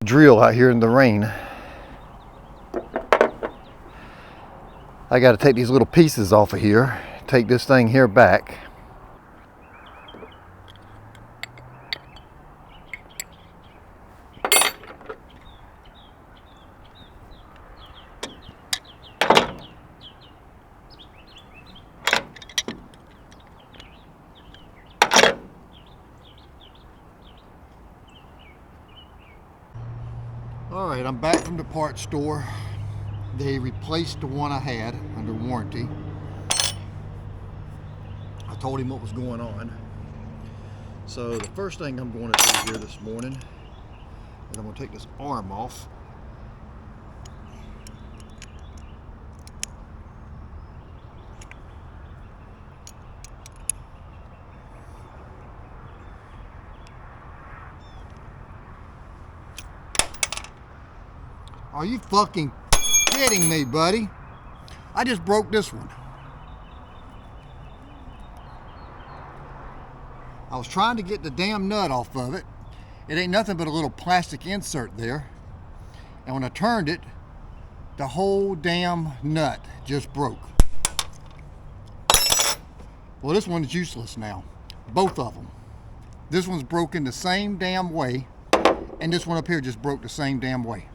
Drill out here in the rain. I got to take these little pieces off of here, take this thing here back. Alright, I'm back from the parts store. They replaced the one I had under warranty. I told him what was going on. So the first thing I'm going to do here this morning is I'm going to take this arm off. Are you fucking kidding me, buddy? I just broke this one. I was trying to get the damn nut off of it. It ain't nothing but a little plastic insert there. And when I turned it, the whole damn nut just broke. Well, this one's useless now. Both of them. This one's broken the same damn way, and this one up here just broke the same damn way.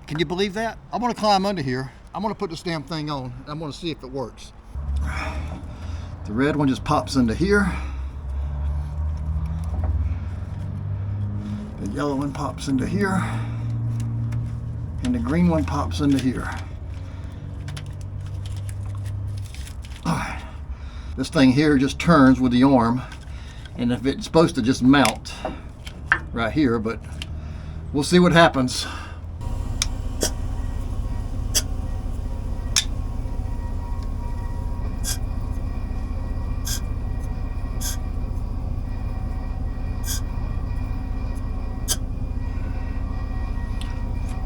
Can you believe that? I'm gonna climb under here. I'm gonna put this damn thing on, and I'm gonna see if it works. The red one just pops into here. The yellow one pops into here. And the green one pops into here. Alright. This thing here just turns with the arm. And if it's supposed to just mount right here, but we'll see what happens.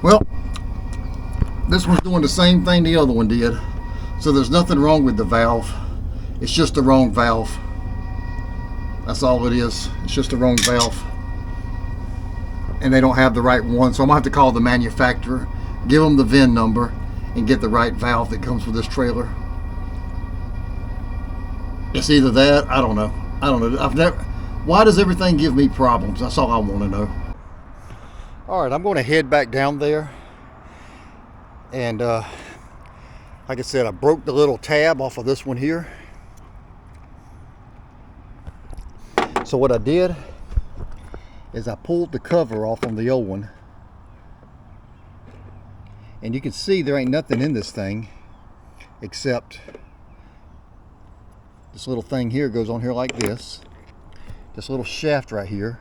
Well, this one's doing the same thing the other one did. So there's nothing wrong with the valve. It's just the wrong valve. That's all it is. It's just the wrong valve. And they don't have the right one. So I'm going to have to call the manufacturer, give them the VIN number, and get the right valve that comes with this trailer. It's either that, I don't know. I don't know. Why does everything give me problems? That's all I want to know. Alright, I'm going to head back down there, and like I said, I broke the little tab off of this one here. So what I did is I pulled the cover off on the old one, and you can see there ain't nothing in this thing except this little thing here goes on here like this. This little shaft right here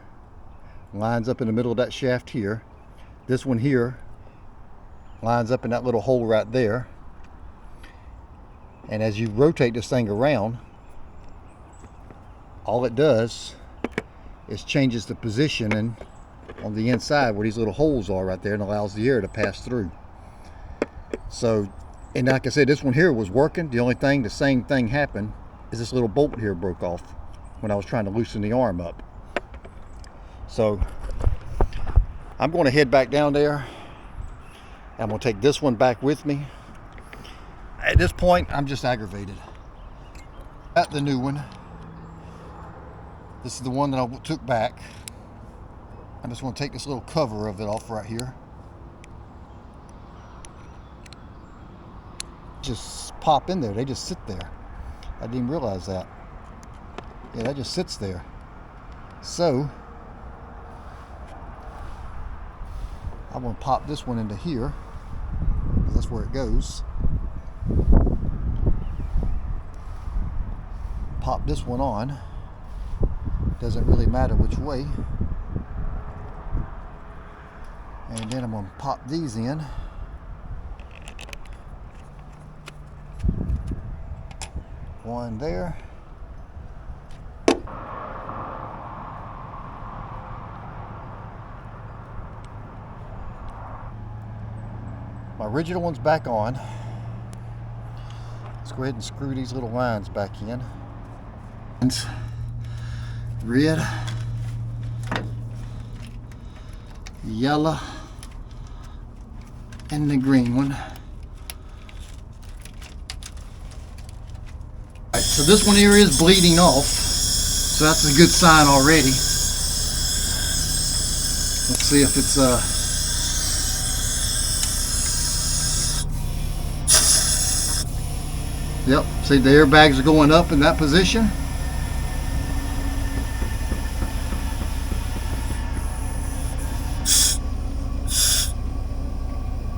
lines up in the middle of that shaft here. This one here lines up in that little hole right there. And as you rotate this thing around, all it does is changes the positioning on the inside where these little holes are right there, and allows the air to pass through. So, and like I said, this one here was working. The same thing happened is this little bolt here broke off when I was trying to loosen the arm up. So I'm going to head back down there. I'm going to take this one back with me. At this point, I'm just aggravated. Got the new one. This is the one that I took back. I just want to take this little cover of it off right here. Just pop in there. They just sit there. I didn't even realize that. Yeah, that just sits there. So I'm going to pop this one into here. That's where it goes. Pop this one on. Doesn't really matter which way. And then I'm going to pop these in. One there. My original one's back on. Let's go ahead and screw these little lines back in. Red. yellow and the green one. Alright, so this one here is bleeding off, so that's a good sign already. Let's see if it's yep, see the airbags are going up in that position.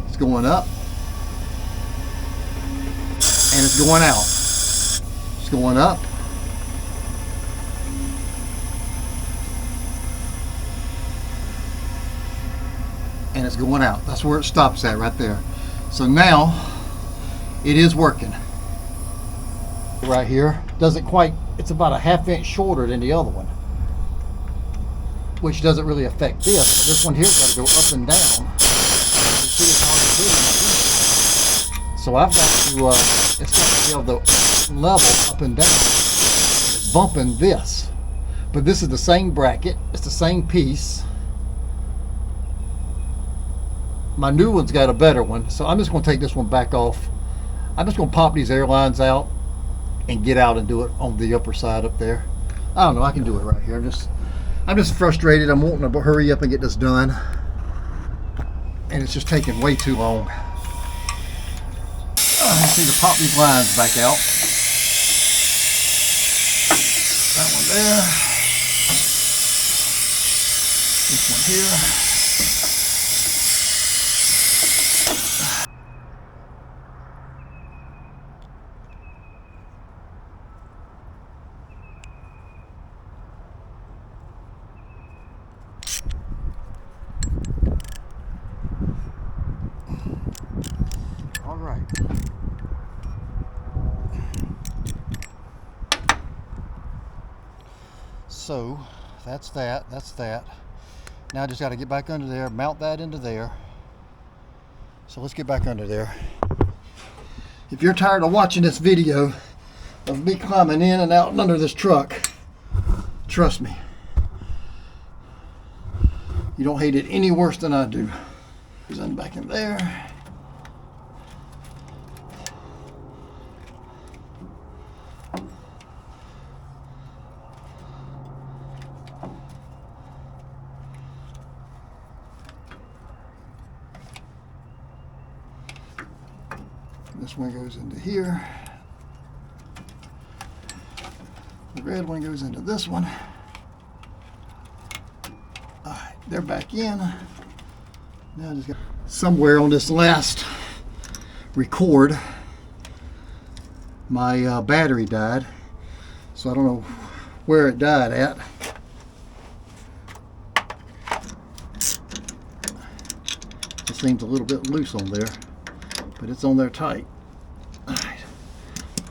It's going up and it's going out. It's going up and it's going out. That's where it stops at right there. So now it is working. Right here doesn't quite, it's about a ½ inch shorter than the other one, which doesn't really affect this, but this one here's got to go up and down. You see it's hard to do. So I've got to it's got to be able to level up and down. It's bumping this, but this is the same bracket, it's the same piece. My new one's got a better one, so I'm just going to take this one back off. I'm just going to pop these airlines out and get out and do it on the upper side up there. I don't know, I can do it right here. I'm just frustrated. I'm wanting to hurry up and get this done, and it's just taking way too long. I just need to pop these lines back out. That one there. This one here. All right. So that's that. Now I just got to get back under there, mount that into there. So let's get back under there. If you're tired of watching this video of me climbing in and out and under this truck, trust me, you don't hate it any worse than I do. Here's one back in there. This one goes into here. The red one goes into this one. All right, they're back in. Now I just got somewhere on this last record, my battery died, so I don't know where it died at. It seems a little bit loose on there, but it's on there tight. All right,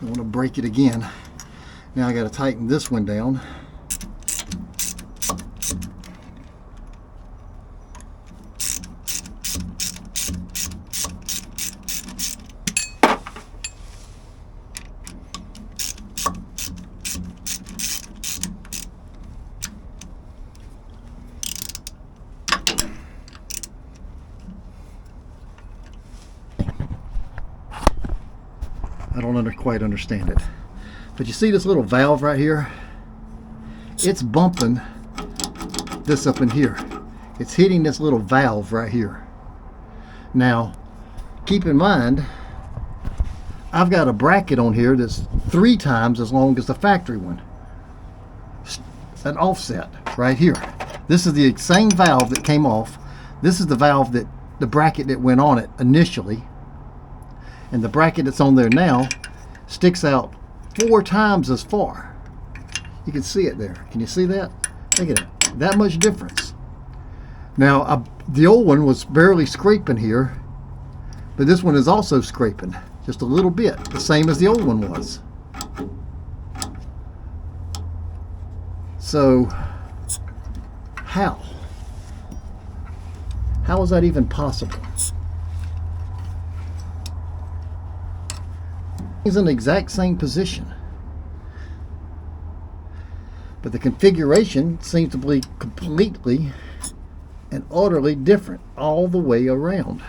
I want to break it again. Now I got to tighten this one down. I don't quite understand it. But you see this little valve right here? It's bumping this up in here. It's hitting this little valve right here. Now, keep in mind, I've got a bracket on here that's 3 times as long as the factory one. It's an offset right here. This is the same valve that came off. This is the valve that, the bracket that went on it initially. And the bracket that's on there now sticks out 4 times as far. You can see it there. Can you see that? Look at it. That much difference. Now, the old one was barely scraping here, but this one is also scraping just a little bit, the same as the old one was. So, how? How is that even possible? It's in the exact same position, but the configuration seems to be completely and utterly different all the way around.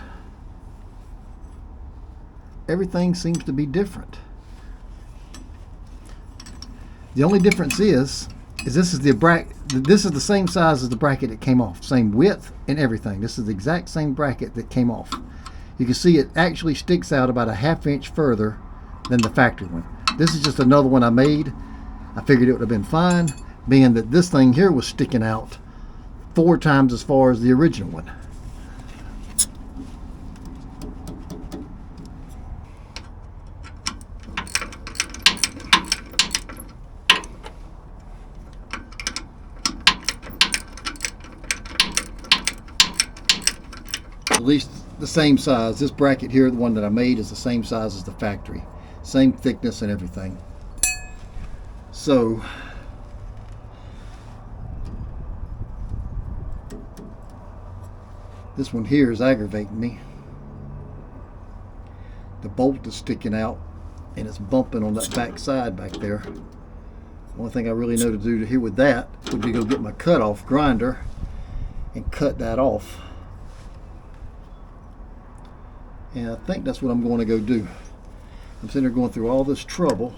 Everything seems to be different. The only difference is this is the same size as the bracket that came off, same width and everything. This is the exact same bracket that came off. You can see it actually sticks out about a ½ inch further than the factory one. This is just another one I made. I figured it would have been fine, being that this thing here was sticking out 4 times as far as the original one. At least the same size. This bracket here, the one that I made, is the same size as the factory. Same thickness and everything. So this one here is aggravating me. The bolt is sticking out and it's bumping on that back side back there. One thing I really know to do here with that would be go get my cut-off grinder and cut that off. And I think that's what I'm going to go do. I'm sitting there going through all this trouble.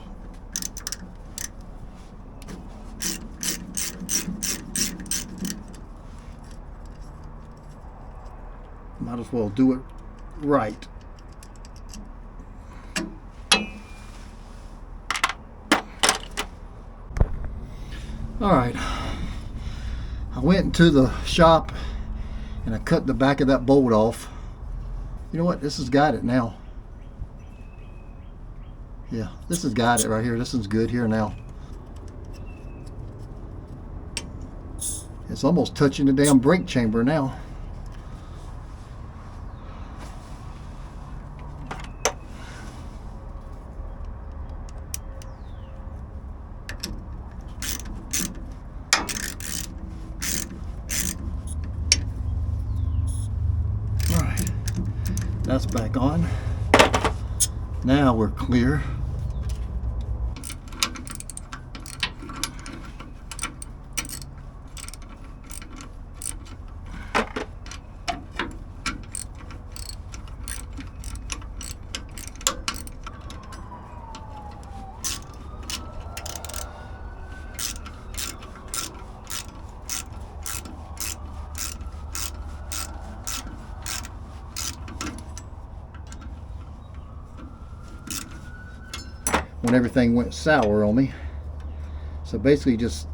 Might as well do it right. Alright, I went into the shop and I cut the back of that bolt off. You know what? This has got it now. Yeah, this has got it right here. This is good here now. It's almost touching the damn brake chamber now. Alright, that's back on. Now we're clear. When everything went sour on me. So basically just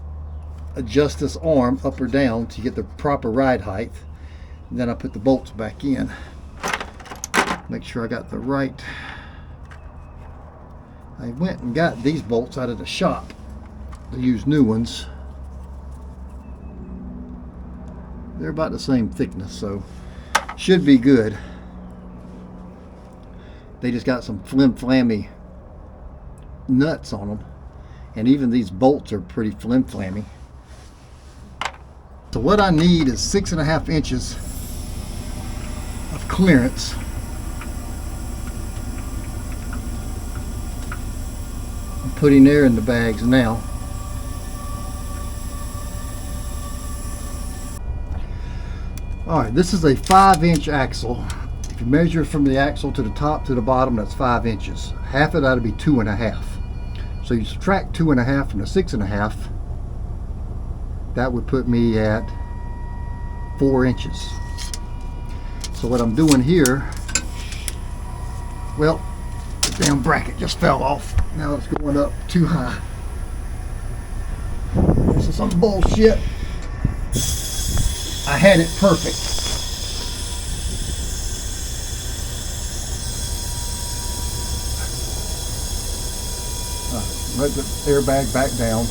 adjust this arm up or down to get the proper ride height. And then I put the bolts back in. Make sure I got the right. I went and got these bolts out of the shop. To use new ones. They're about the same thickness, so should be good. They just got some flim-flammy nuts on them, and even these bolts are pretty flim-flammy. So what I need is 6.5 inches of clearance. I'm putting air in the bags now. Alright, this is a 5-inch axle. If you measure from the axle to the top to the bottom, that's 5 inches. Half of that would be 2.5. So you subtract 2.5 from the 6.5, that would put me at 4 inches. So what I'm doing here, well, the damn bracket just fell off. Now it's going up too high. This is some bullshit. I had it perfect. Let the airbag back down.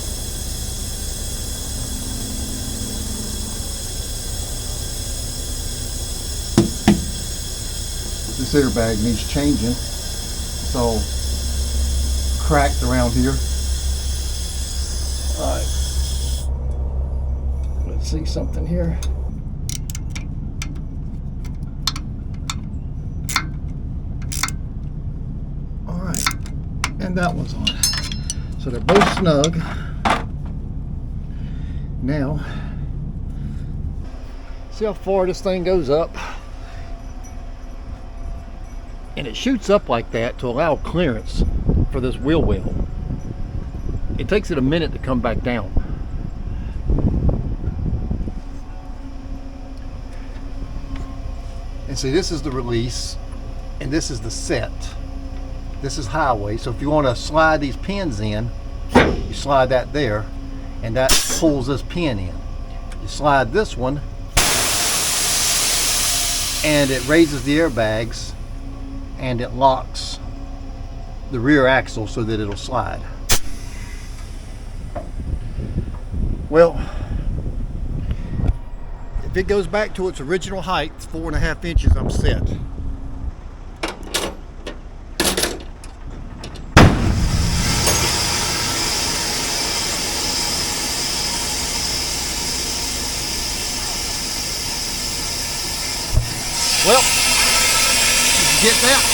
This airbag needs changing. It's all cracked around here. Alright. Let's see something here. Alright. And that one's on. So they're both snug. Now, See how far this thing goes up? And it shoots up like that to allow clearance for this wheel well. It takes it a minute to come back down. And see, this is the release, and this is the set. This is highway, so if you want to slide these pins in, you slide that there, and that pulls this pin in. You slide this one, and it raises the airbags, and it locks the rear axle so that it'll slide. Well, if it goes back to its original height, 4.5 inches, I'm set. Well, did you get that?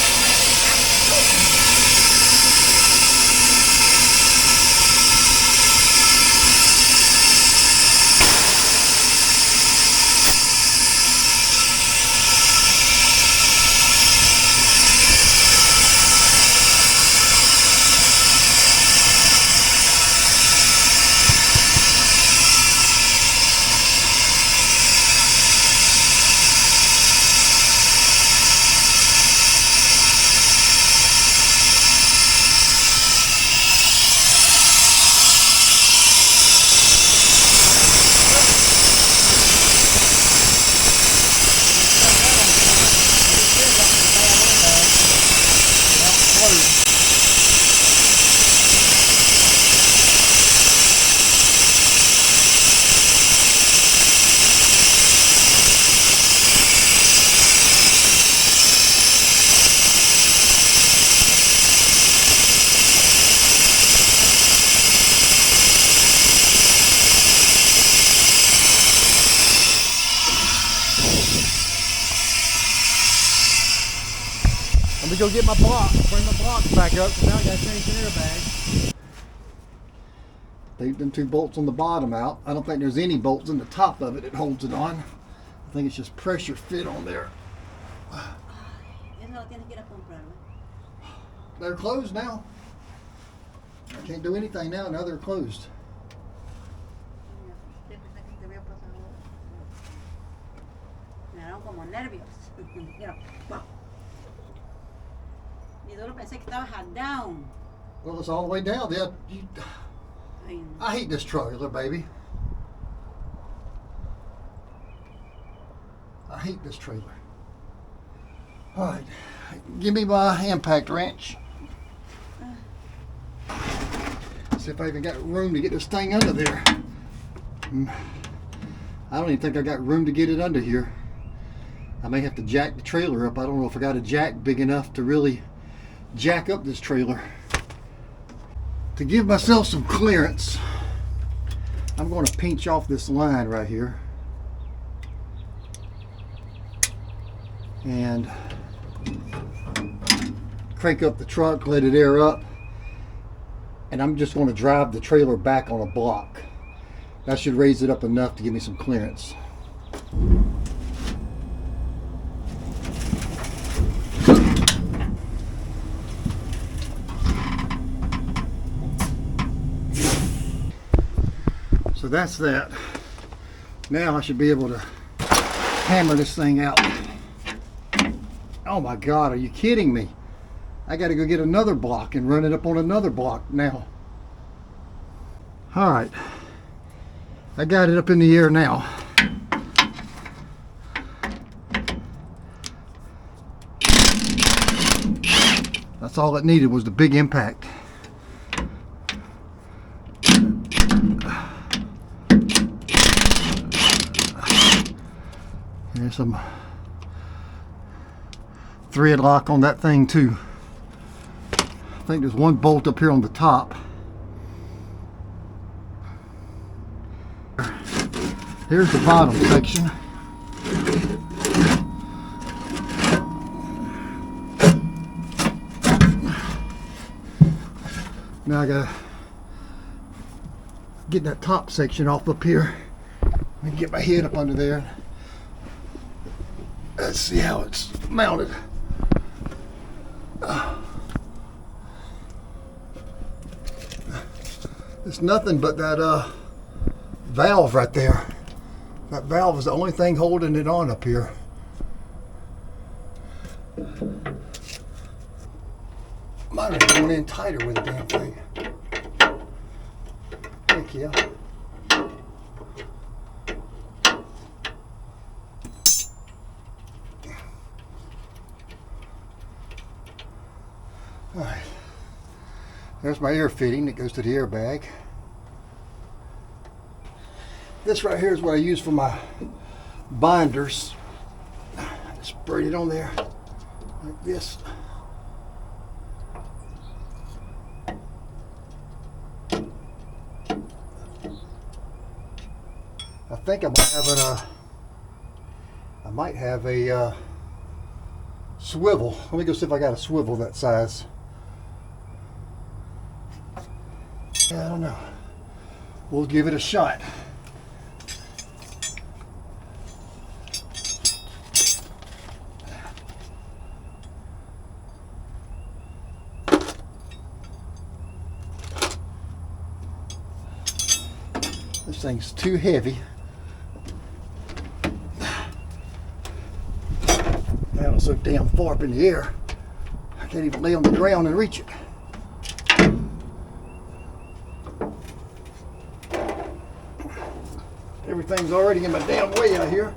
Let me go get my block, bring my blocks back up, so now I gotta change the airbag. Leave them 2 bolts on the bottom out. I don't think there's any bolts in the top of it that holds it on. I think it's just pressure fit on there. They're closed now. I can't do anything now they're closed. Well, it's all the way down there. I hate this trailer, baby. I hate this trailer. All right, give me my impact wrench. See if I even got room to get this thing under there. I don't even think I got room to get it under here. I may have to jack the trailer up. I don't know if I got a jack big enough to really jack up this trailer. To give myself some clearance, I'm going to pinch off this line right here and crank up the truck, let it air up, and I'm just going to drive the trailer back on a block. That should raise it up enough to give me some clearance. So that's that. Now I should be able to hammer this thing out. Oh my God, are you kidding me? I got to go get another block and run it up on another block now. All right, I got it up in the air now. That's all it needed was the big impact. There's some thread lock on that thing too. I think there's one bolt up here on the top. Here's the bottom section. Now I gotta get that top section off up here. Let me get my head up under there. Let's see how it's mounted. It's nothing but that valve right there. That valve is the only thing holding it on up here. Might have gone in tighter with the damn thing. Heck yeah. Alright. There's my air fitting that goes to the airbag. This right here is what I use for my binders. Just braid it on there like this. I think I might have a swivel. Let me go see if I got a swivel that size. Yeah, I don't know. We'll give it a shot. This thing's too heavy. Now it's so damn far up in the air, I can't even lay on the ground and reach it. Everything's already in my damn way out here.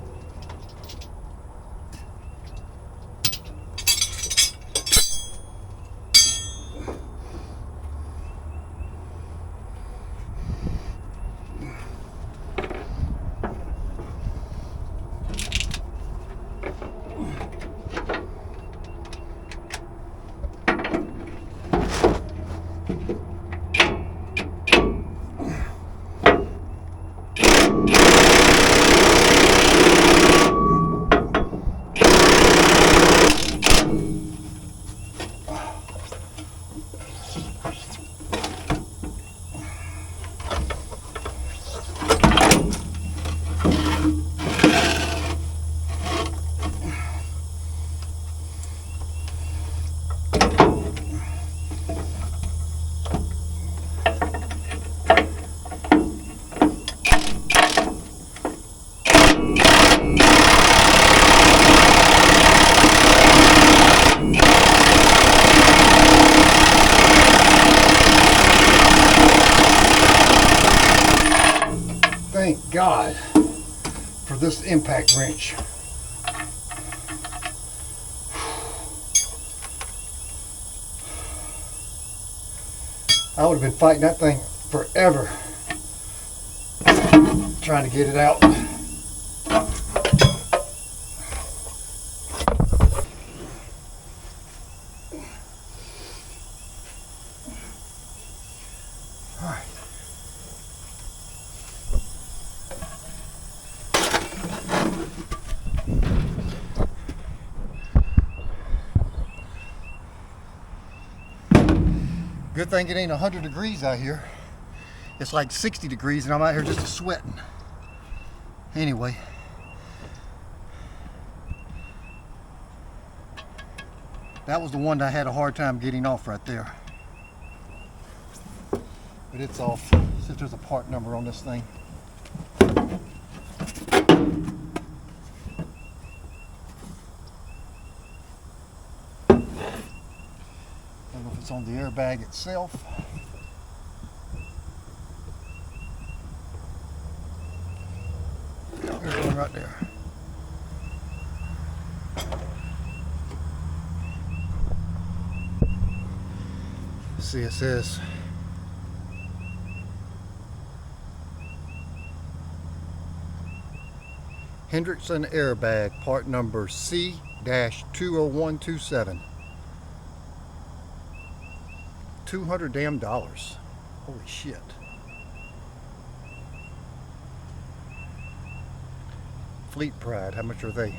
Thank God for this impact wrench. I would have been fighting that thing forever trying to get it out. All right. Good thing it ain't 100 degrees out here. It's like 60 degrees and I'm out here just sweating. Anyway. That was the one that I had a hard time getting off right there. But it's off. See if there's a part number on this thing. I don't know if it's on the airbag itself. There's one right there. See, it says Hendrickson airbag, part number C-20127. $200 damn. Holy shit. Fleet Pride, how much are they?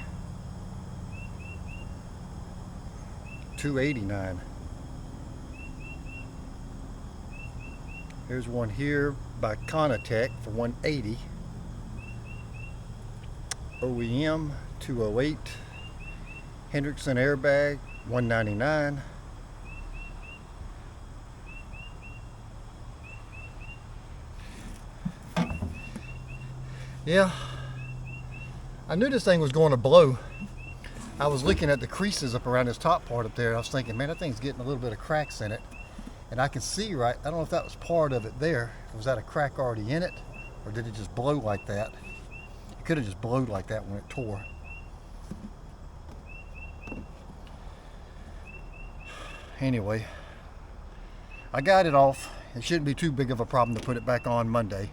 $289. Here's one here by Conatec for $180. OEM $208. Hendrickson airbag, $199. Yeah, I knew this thing was going to blow. I was looking at the creases up around this top part up there. I was thinking, man, that thing's getting a little bit of cracks in it. And I can see right, I don't know if that was part of it there. Was that a crack already in it? Or did it just blow like that? It could have just blowed like that when it tore. Anyway, I got it off. It shouldn't be too big of a problem to put it back on Monday.